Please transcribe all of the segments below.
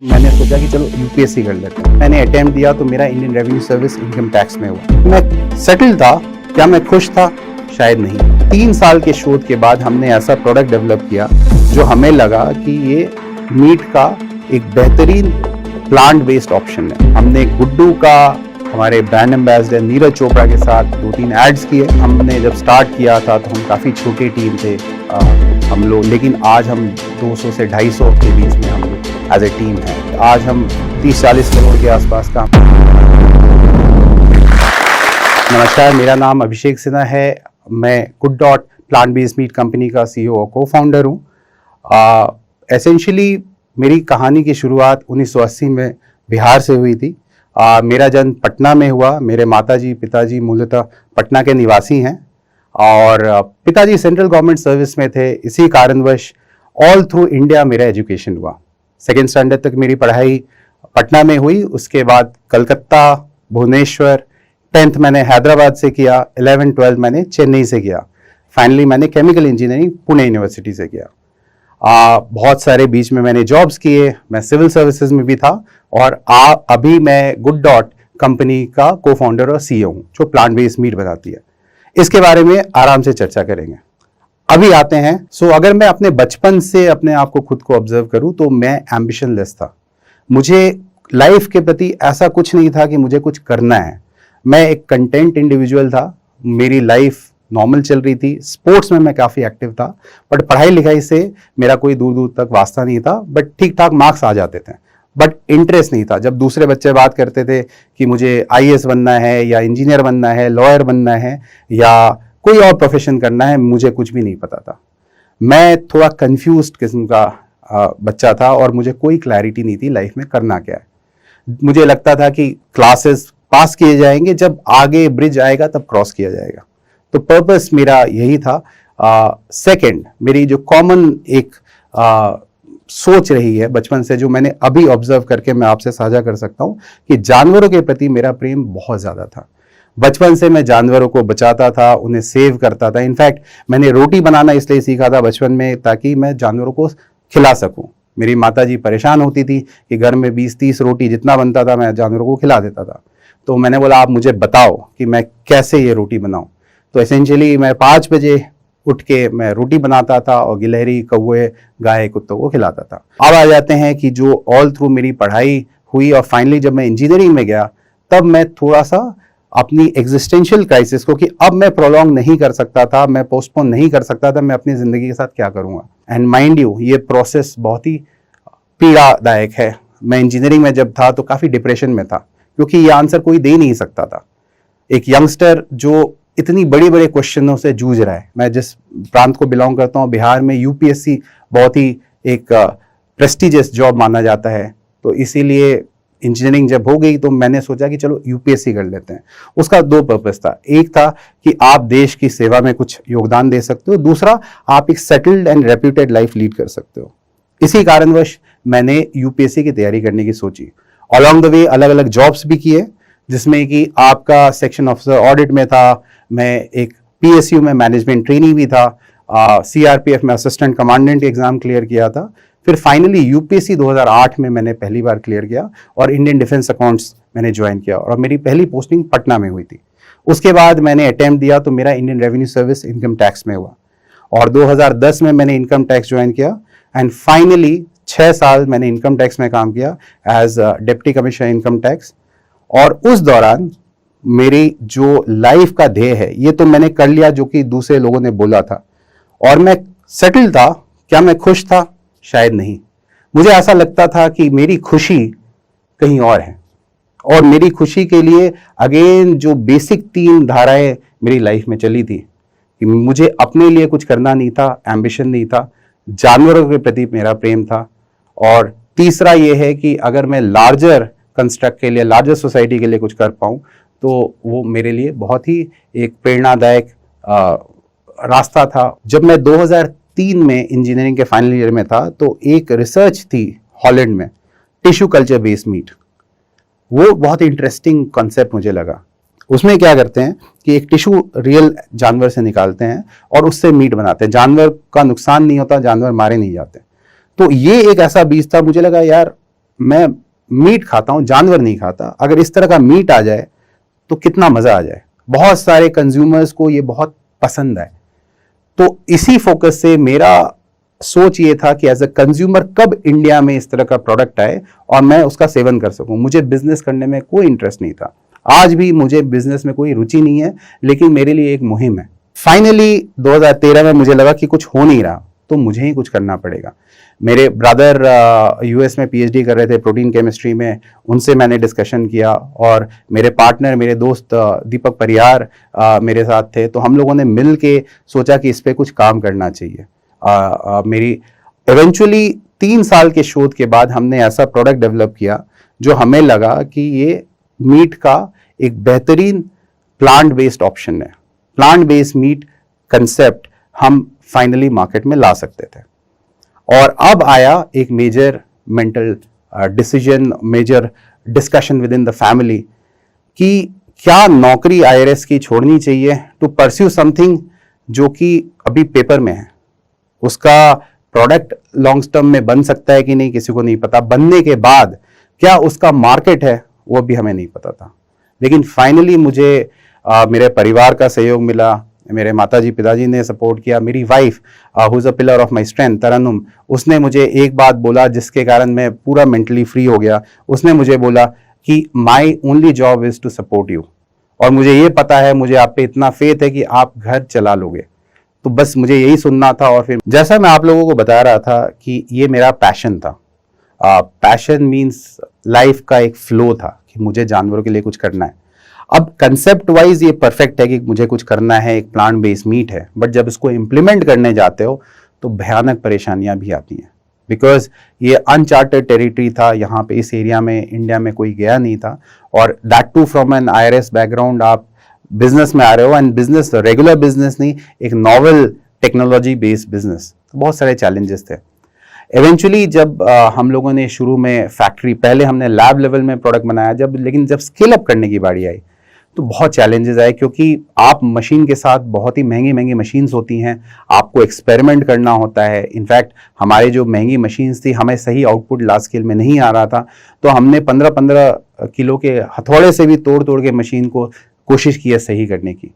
मैंने सोचा कि चलो यूपीएससी कर लेते हैं। मैंने अटेम्प्ट दिया तो मेरा Indian revenue service income tax में हुआ। मैं सेटल था, क्या मैं खुश था? शायद नहीं। 3 साल के शोध के बाद हमने ऐसा प्रोडक्ट डेवलप किया जो हमें लगा कि ये मीट का एक बेहतरीन प्लांट बेस्ड ऑप्शन है। हमने गुड्डू का हमारे ब्रांड एम्बेसडर नीरज चोपड़ा के साथ 2-3 एड्स किए। हमने जब स्टार्ट किया था तो हम काफ़ी छोटी टीम थे हम लोग, लेकिन आज हम 200 से 250 के बीच में हम लोग एज ए टीम है। आज हम 30-40 करोड़ के आसपास का। नमस्कार, मेरा नाम अभिषेक सिन्हा है। मैं good dot plant based meat company का सीईओ और को फाउंडर हूँ। एसेंशियली मेरी कहानी की शुरुआत 1980 में बिहार से हुई थी। मेरा जन्म पटना में हुआ। मेरे माताजी पिताजी मूलतः पटना के निवासी हैं और पिताजी सेंट्रल गवर्नमेंट सर्विस में थे। इसी कारणवश ऑल थ्रू इंडिया मेरा एजुकेशन हुआ। 2nd स्टैंडर्ड तक मेरी पढ़ाई पटना में हुई। उसके बाद कलकत्ता, भुवनेश्वर, 10th मैंने हैदराबाद से किया, 11th-12th मैंने चेन्नई से किया। फाइनली मैंने केमिकल इंजीनियरिंग पुणे यूनिवर्सिटी से किया। बहुत सारे बीच में मैंने जॉब्स किए। मैं सिविल सर्विसेज में भी था और अभी मैं गुड डॉट कंपनी का को फाउंडर और सीईओ हूँ जो प्लांट बेस्ड मीट बनाती है। इसके बारे में आराम से चर्चा करेंगे। अभी आते हैं। अगर मैं अपने बचपन से अपने आप को खुद को ऑब्जर्व करूं तो मैं एम्बिशन लेस था। मुझे लाइफ के प्रति ऐसा कुछ नहीं था कि मुझे कुछ करना है। मैं एक कंटेंट इंडिविजुअल था। मेरी लाइफ नॉर्मल चल रही थी। स्पोर्ट्स में मैं काफ़ी एक्टिव था, बट पढ़ाई लिखाई से मेरा कोई दूर दूर तक वास्ता नहीं था। बट ठीक ठाक मार्क्स आ जाते थे, बट इंटरेस्ट नहीं था। जब दूसरे बच्चे बात करते थे कि मुझे आईएएस बनना है या इंजीनियर बनना है, लॉयर बनना है या कोई और प्रोफेशन करना है, मुझे कुछ भी नहीं पता था। मैं थोड़ा कंफ्यूज्ड किस्म का बच्चा था और मुझे कोई क्लैरिटी नहीं थी लाइफ में करना क्या है। मुझे लगता था कि क्लासेस पास किए जाएंगे, जब आगे ब्रिज आएगा तब क्रॉस किया जाएगा। तो पर्पस मेरा यही था। सेकंड, मेरी जो कॉमन एक सोच रही है बचपन से, जो मैंने अभी ऑब्जर्व करके मैं आपसे साझा कर सकता हूँ, कि जानवरों के प्रति मेरा प्रेम बहुत ज़्यादा था। बचपन से मैं जानवरों को बचाता था, उन्हें सेव करता था। इनफैक्ट मैंने रोटी बनाना इसलिए सीखा था बचपन में ताकि मैं जानवरों को खिला सकूं। मेरी माताजी परेशान होती थी कि घर में 20-30 रोटी जितना बनता था मैं जानवरों को खिला देता था। तो मैंने बोला आप मुझे बताओ कि मैं कैसे ये रोटी बनाऊं। तो एसेंशियली मैं 5 बजे उठ के मैं रोटी बनाता था और गिलहरी, कौवे, गाय, कुत्तों को खिलाता था। अब आ जाते हैं कि जो ऑल थ्रू मेरी पढ़ाई हुई और फाइनली जब मैं इंजीनियरिंग में गया तब मैं थोड़ा सा अपनी एग्जिस्टेंशियल क्राइसिस को, कि अब मैं प्रोलॉन्ग नहीं कर सकता था, मैं पोस्टपोन नहीं कर सकता था, मैं अपनी ज़िंदगी के साथ क्या करूँगा। एंड माइंड यू, ये प्रोसेस बहुत ही पीड़ादायक है। मैं इंजीनियरिंग में जब था तो काफ़ी डिप्रेशन में था, क्योंकि ये आंसर कोई दे नहीं सकता था। एक यंगस्टर जो इतनी बड़े बड़े क्वेश्चनों से जूझ रहा है। मैं जिस प्रांत को बिलोंग करता हूँ, बिहार में यूपीएससी बहुत ही एक प्रेस्टिजियस जॉब माना जाता है। तो इसीलिए इंजीनियरिंग जब हो गई तो मैंने सोचा कि चलो यूपीएससी कर लेते हैं। उसका 2 पर्पस था। एक था कि आप देश की सेवा में कुछ योगदान दे सकते हो, दूसरा आप एक settled and reputed life lead कर सकते हो। इसी कारणवश मैंने यूपीएससी की तैयारी करने की सोची। अलॉन्ग द वे अलग अलग जॉब्स भी किए, जिसमें कि आपका सेक्शन ऑफिसर ऑडिट में था, मैं एक पीएसयू में मैनेजमेंट ट्रेनी भी था, सीआरपीएफ में असिस्टेंट कमांडेंट एग्जाम क्लियर किया था। फिर फाइनली यूपीएससी 2008 में मैंने पहली बार क्लियर किया और इंडियन डिफेंस अकाउंट्स मैंने ज्वाइन किया और मेरी पहली पोस्टिंग पटना में हुई थी। उसके बाद मैंने अटेम्प्ट दिया तो मेरा Indian revenue service income tax में हुआ और 2010 में मैंने इनकम टैक्स ज्वाइन किया। एंड फाइनली 6 साल मैंने इनकम टैक्स में काम किया as deputy commissioner income tax. और उस दौरान मेरी जो लाइफ का ध्येय है, ये तो मैंने कर लिया जो कि दूसरे लोगों ने बोला था, और मैं सेटल था। क्या मैं खुश था? शायद नहीं। मुझे ऐसा लगता था कि मेरी खुशी कहीं और है, और मेरी खुशी के लिए अगेन जो बेसिक 3 धाराएं मेरी लाइफ में चली थी कि मुझे अपने लिए कुछ करना नहीं था, एम्बिशन नहीं था, जानवरों के प्रति मेरा प्रेम था, और तीसरा ये है कि अगर मैं लार्जर कंस्ट्रक्ट के लिए, लार्जर सोसाइटी के लिए कुछ कर पाऊँ तो वो मेरे लिए बहुत ही एक प्रेरणादायक रास्ता था। जब मैं 2003 में इंजीनियरिंग के फाइनल ईयर में था तो एक रिसर्च थी हॉलैंड में, टिश्यू कल्चर बेस्ड मीट। वो बहुत इंटरेस्टिंग कॉन्सेप्ट मुझे लगा। उसमें क्या करते हैं कि एक टिश्यू रियल जानवर से निकालते हैं और उससे मीट बनाते हैं। जानवर का नुकसान नहीं होता, जानवर मारे नहीं जाते। तो ये एक ऐसा बीज था, मुझे लगा यार मैं मीट खाता हूं, जानवर नहीं खाता, अगर इस तरह का मीट आ जाए तो कितना मजा आ जाए। बहुत सारे कंज्यूमर्स को ये बहुत पसंद है। तो इसी फोकस से मेरा सोच ये था कि एज अ कंज्यूमर कब इंडिया में इस तरह का प्रोडक्ट आए और मैं उसका सेवन कर सकूं। मुझे बिजनेस करने में कोई इंटरेस्ट नहीं था, आज भी मुझे बिजनेस में कोई रुचि नहीं है, लेकिन मेरे लिए एक मुहिम है। फाइनली 2013 में मुझे लगा कि कुछ हो नहीं रहा तो मुझे ही कुछ करना पड़ेगा। मेरे ब्रदर यूएस में पीएचडी कर रहे थे प्रोटीन केमिस्ट्री में, उनसे मैंने डिस्कशन किया, और मेरे पार्टनर, मेरे दोस्त दीपक परिहार मेरे साथ थे। तो हम लोगों ने मिल के सोचा कि इस पर कुछ काम करना चाहिए। मेरी इवेंचुअली 3 साल के शोध के बाद हमने ऐसा प्रोडक्ट डेवलप किया जो हमें लगा कि ये मीट का एक बेहतरीन प्लांट बेस्ड ऑप्शन है। प्लांट बेस्ड मीट कंसेप्ट हम फाइनली मार्केट में ला सकते थे। और अब आया एक major mental decision, major discussion within the family कि क्या नौकरी आईआरएस की छोड़नी चाहिए टू परस्यू समथिंग जो कि अभी पेपर में है। उसका प्रोडक्ट लॉन्ग टर्म में बन सकता है कि नहीं, किसी को नहीं पता। बनने के बाद क्या उसका मार्केट है, वो भी हमें नहीं पता था। लेकिन फाइनली मुझे मेरे परिवार का सहयोग मिला, मेरे माताजी पिताजी ने सपोर्ट किया। मेरी wife who is a pillar of my strength, Tarannum, उसने मुझे एक बात बोला जिसके कारण मैं पूरा मेंटली फ्री हो गया। उसने मुझे बोला कि my only job is to support you, और मुझे ये पता है, मुझे आप पे इतना फेथ है कि आप घर चला लोगे। तो बस मुझे यही सुनना था। और फिर जैसा मैं आप लोगों को बता रहा था कि ये मेरा पैशन था। पैशन मीन्स लाइफ का एक फ्लो था कि मुझे जानवरों के लिए कुछ करना है। अब कंसेप्ट वाइज ये परफेक्ट है कि मुझे कुछ करना है, एक प्लांट बेस्ड मीट है, बट जब इसको इम्प्लीमेंट करने जाते हो तो भयानक परेशानियां भी आती हैं, बिकॉज ये अनचार्टेड टेरिटरी था। यहाँ पे इस एरिया में इंडिया में कोई गया नहीं था, और that too from an IRS background. आप बिजनेस में आ रहे हो, एंड बिजनेस रेगुलर बिजनेस नहीं, एक नॉवल टेक्नोलॉजी बेस्ड बिजनेस, तो बहुत सारे चैलेंजेस थे। इवेंचुअली जब हम लोगों ने शुरू में फैक्ट्री, पहले हमने लैब लेवल में प्रोडक्ट बनाया, लेकिन जब स्केल अप करने की बारी आई तो बहुत चैलेंजेस आए, क्योंकि आप मशीन के साथ, बहुत ही महंगी महंगी मशीन्स होती हैं, आपको एक्सपेरिमेंट करना होता है। इनफैक्ट हमारे जो महंगी मशीन्स थी, हमें सही आउटपुट लार्ज स्केल में नहीं आ रहा था, तो हमने 15-15 किलो के हथौड़े से भी तोड़ तोड़ के मशीन को कोशिश की है सही करने की।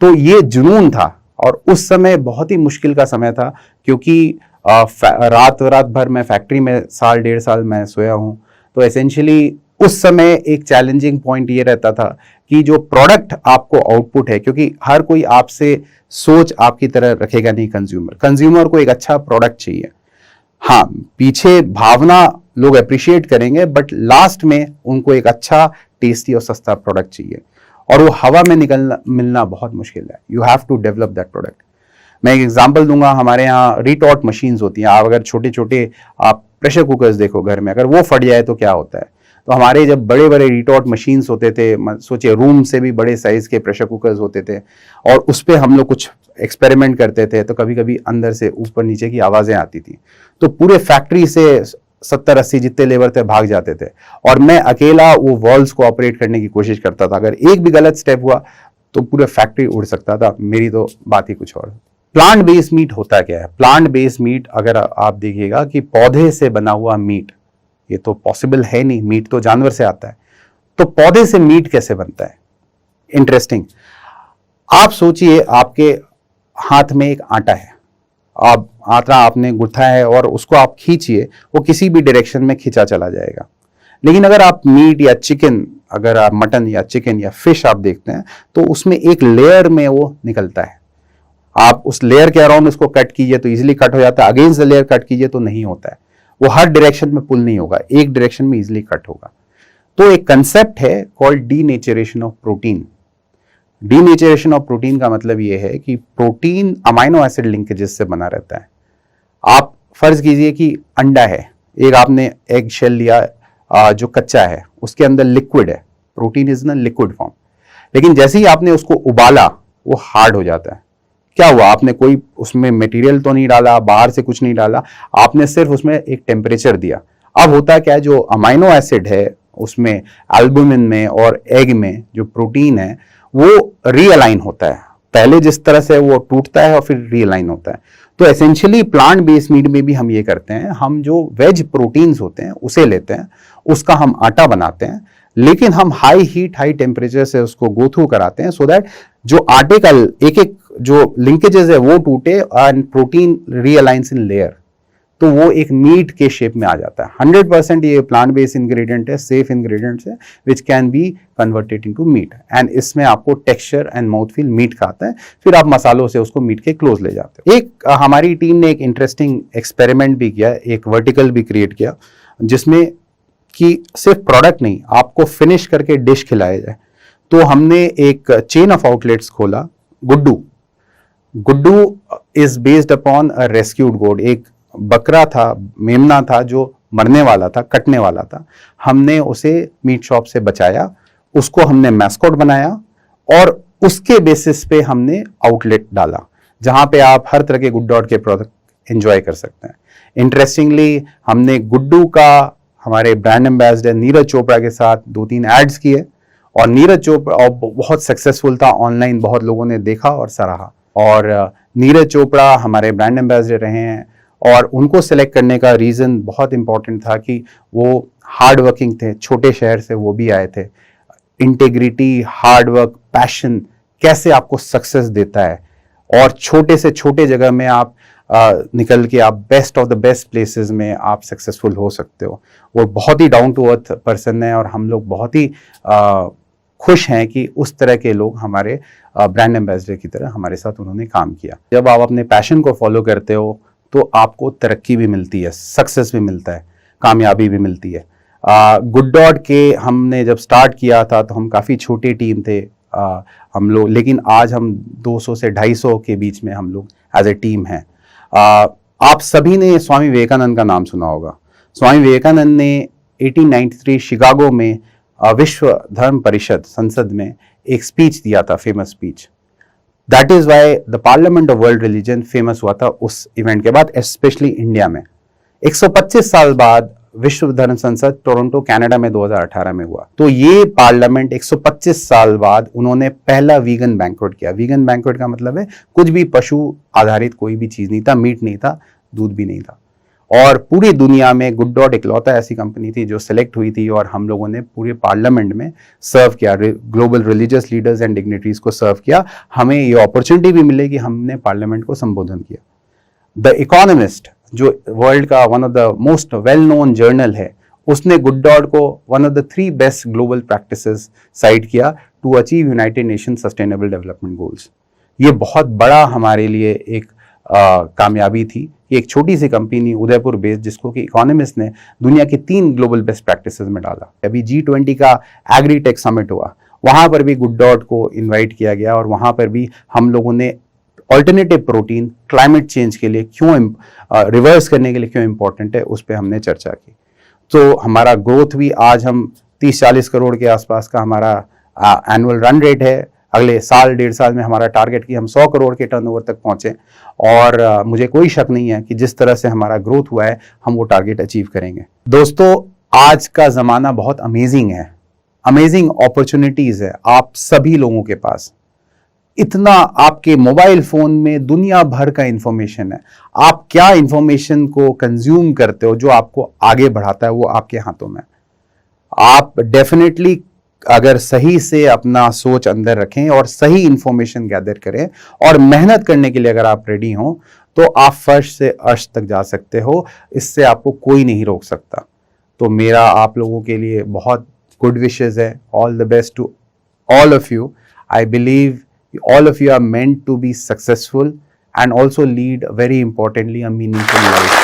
तो ये जुनून था, और उस समय बहुत ही मुश्किल का समय था, क्योंकि रात भर मैं फैक्ट्री में 1.5 साल मैं सोया हूँ। तो एसेंशियली उस समय एक चैलेंजिंग पॉइंट ये रहता था कि जो प्रोडक्ट आपको आउटपुट है, क्योंकि हर कोई आपसे सोच आपकी तरह रखेगा नहीं। कंज्यूमर को एक अच्छा प्रोडक्ट चाहिए। हाँ, पीछे भावना लोग अप्रिशिएट करेंगे, बट लास्ट में उनको एक अच्छा, टेस्टी और सस्ता प्रोडक्ट चाहिए, और वो हवा में मिलना बहुत मुश्किल है। You have to develop that product. मैं एक एग्जांपल दूंगा, हमारे यहाँ रीटॉट मशीन्स होती हैं। आप अगर छोटे छोटे आप प्रेशर कुकर्स देखो घर में, अगर वो फट जाए तो क्या होता है। तो हमारे जब बड़े बड़े रीटॉट मशीन्स होते थे, सोचिए रूम से भी बड़े साइज के प्रेशर कुकर्स होते थे, और उस पर हम लोग कुछ एक्सपेरिमेंट करते थे, तो कभी कभी अंदर से ऊपर नीचे की आवाजें आती थी। तो पूरे फैक्ट्री से 70-80 जितने लेबर थे भाग जाते थे, और मैं अकेला वो वॉल्व्स को ऑपरेट करने की कोशिश करता था। अगर एक भी गलत स्टेप हुआ तो पूरा फैक्ट्री उड़ सकता था। मेरी तो बात ही कुछ और। प्लांट बेस्ड मीट होता क्या है? प्लांट बेस्ड मीट, अगर आप देखिएगा कि पौधे से बना हुआ मीट, ये तो पॉसिबल है नहीं, मीट तो जानवर से आता है। तो पौधे से मीट कैसे बनता है? इंटरेस्टिंग। आप सोचिए, आपके हाथ में एक आटा है, आप आटा आपने गुथा है, और उसको आप खींचिए, वो किसी भी डायरेक्शन में खींचा चला जाएगा। लेकिन अगर आप मीट या चिकन, अगर आप मटन या चिकन या फिश आप देखते हैं, तो उसमें एक लेयर में वो निकलता है। आप उस लेयर के अराउंड उसको कट कीजिए तो इजीली कट हो जाता है, अगेंस्ट द लेयर कट कीजिए तो नहीं होता है। वो हर डायरेक्शन में पुल नहीं होगा, एक डायरेक्शन में इजीली कट होगा। तो एक कंसेप्ट है called denaturation of protein. Denaturation of protein का मतलब ये है कि प्रोटीन अमाइनो एसिड लिंकेजेस से बना रहता है। आप फर्ज कीजिए कि अंडा है, एक आपने एग शेल लिया जो कच्चा है, उसके अंदर लिक्विड है, protein is in liquid form. लेकिन जैसे ही आपने उसको उबाला, वो हार्ड हो जाता है। क्या हुआ? आपने कोई उसमें मटेरियल तो नहीं डाला, बाहर से कुछ नहीं डाला, आपने सिर्फ उसमें एक टेम्परेचर दिया। अब होता क्या है, जो अमाइनो एसिड है उसमें, एल्बुमिन में और एग में जो प्रोटीन है, वो रीअलाइन होता है। पहले जिस तरह से वो टूटता है और फिर रीअलाइन होता है। तो एसेंशियली प्लांट बेस्ड मीट में भी हम ये करते हैं, हम जो वेज प्रोटीन्स होते हैं उसे लेते हैं, उसका हम आटा बनाते हैं, लेकिन हम हाई हीट हाई टेम्परेचर से उसको गो थ्रू कराते हैं, सो दैट जो आटे का एक एक जो लिंकेजेस है वो टूटे एंड प्रोटीन रीअलाइंस इन लेयर, तो वो एक मीट के शेप में आ जाता है। 100% ये प्लांट बेस्ड इंग्रेडिएंट है, सेफ इंग्रेडिएंट्स है, which can be converted into meat, and इसमें आपको texture and mouth feel meat का आता है। फिर आप मसालों से उसको मीट के क्लोज ले जाते हो। एक हमारी टीम ने एक इंटरेस्टिंग एक्सपेरिमेंट भी किया, एक वर्टिकल भी क्रिएट किया, जिसमें कि सिर्फ प्रोडक्ट नहीं, आपको फिनिश करके डिश खिलाया जाए। तो हमने एक चेन ऑफ आउटलेट्स खोला, Guddu. Guddu is based upon a rescued goat, एक बकरा था, मेमना था जो मरने वाला था, कटने वाला था। हमने उसे मीट शॉप से बचाया, उसको हमने मैस्कॉट बनाया और उसके बेसिस पे हमने आउटलेट डाला, जहां पे आप हर तरह के गुड डॉट के प्रोडक्ट एंजॉय कर सकते हैं। इंटरेस्टिंगली हमने गुड्डू का हमारे ब्रांड एम्बेसडर नीरज चोपड़ा के साथ 2-3 एड्स किए, और नीरज चोपड़ा बहुत सक्सेसफुल था, ऑनलाइन बहुत लोगों ने देखा और सराहा। और नीरज चोपड़ा हमारे ब्रांड एम्बेसडर रहे हैं, और उनको सेलेक्ट करने का रीज़न बहुत इंपॉर्टेंट था कि वो हार्ड वर्किंग थे, छोटे शहर से वो भी आए थे। इंटेग्रिटी, हार्ड वर्क, पैशन कैसे आपको सक्सेस देता है, और छोटे से छोटे जगह में आप निकल के आप best of the best places में आप सक्सेसफुल हो सकते हो। वो बहुत ही डाउन टू अर्थ पर्सन है, और हम लोग बहुत ही खुश हैं कि उस तरह के लोग हमारे ब्रांड एम्बेसडर की तरह हमारे साथ उन्होंने काम किया। जब आप अपने पैशन को फॉलो करते हो तो आपको तरक्की भी मिलती है, सक्सेस भी मिलता है, कामयाबी भी मिलती है। गुड डॉट के हमने जब स्टार्ट किया था तो हम काफ़ी छोटी टीम थे हम लोग, लेकिन आज हम 200 से 250 के बीच में हम लोग एज ए टीम हैं। आप सभी ने स्वामी विवेकानंद का नाम सुना होगा। स्वामी विवेकानंद ने 1893 शिकागो में विश्व धर्म परिषद संसद में एक स्पीच दिया था, famous speech. That is why the parliament of world religion famous हुआ था उस इवेंट के बाद, स्पेशली इंडिया में। 125 साल बाद विश्व धर्म संसद टोरंटो कनाडा में 2018 में हुआ। तो ये पार्लियामेंट 125 साल बाद उन्होंने पहला वीगन बैंक्वेट किया। वीगन बैंक्वेट का मतलब है कुछ भी पशु आधारित कोई भी चीज नहीं था, मीट नहीं था, दूध भी नहीं था। और पूरी दुनिया में गुड डॉट इकलौता ऐसी कंपनी थी जो सिलेक्ट हुई थी, और हम लोगों ने पूरे पार्लियामेंट में सर्व किया, global religious leaders and dignitaries को सर्व किया। हमें ये अपॉर्चुनिटी भी मिली कि हमने पार्लियामेंट को संबोधन किया। द इकोनॉमिस्ट, जो वर्ल्ड का one of the most well known journal है, उसने गुड डॉट को one of the 3 best global practices cite किया to achieve United Nation sustainable development goals. ये बहुत बड़ा हमारे लिए एक कामयाबी थी कि एक छोटी सी कंपनी उदयपुर बेस्ड, जिसको कि इकोनॉमिस्ट ने दुनिया के 3 ग्लोबल बेस्ट प्रैक्टिसेस में डाला। अभी G20 का एग्रीटेक समिट हुआ, वहां पर भी गुड डॉट को इनवाइट किया गया, और वहां पर भी हम लोगों ने ऑल्टरनेटिव प्रोटीन क्लाइमेट चेंज के लिए क्यों रिवर्स करने के लिए क्यों इंपॉर्टेंट है, उस पर हमने चर्चा की। तो हमारा ग्रोथ भी आज हम 30-40 करोड़ के आसपास का हमारा एनुअल रन रेट है। अगले साल 1.5 साल में हमारा टारगेट कि हम 100 करोड़ के टर्नओवर तक पहुंचे, और मुझे कोई शक नहीं है कि जिस तरह से हमारा ग्रोथ हुआ है हम वो टारगेट अचीव करेंगे। दोस्तों, आज का ज़माना बहुत अमेजिंग है, अमेजिंग अपॉर्चुनिटीज़ है आप सभी लोगों के पास। इतना आपके मोबाइल फ़ोन में दुनिया भर का इंफॉर्मेशन है। आप क्या इंफॉर्मेशन को कंज्यूम करते हो, जो आपको आगे बढ़ाता है, वो आपके हाथों में। आप डेफिनेटली अगर सही से अपना सोच अंदर रखें और सही इंफॉर्मेशन गैदर करें और मेहनत करने के लिए अगर आप रेडी हो, तो आप फर्श से अर्श तक जा सकते हो। इससे आपको कोई नहीं रोक सकता। तो मेरा आप लोगों के लिए बहुत गुड विशेस है। All the best to all of you. I believe all of you are meant to be successful and also lead, very importantly, a meaningful life.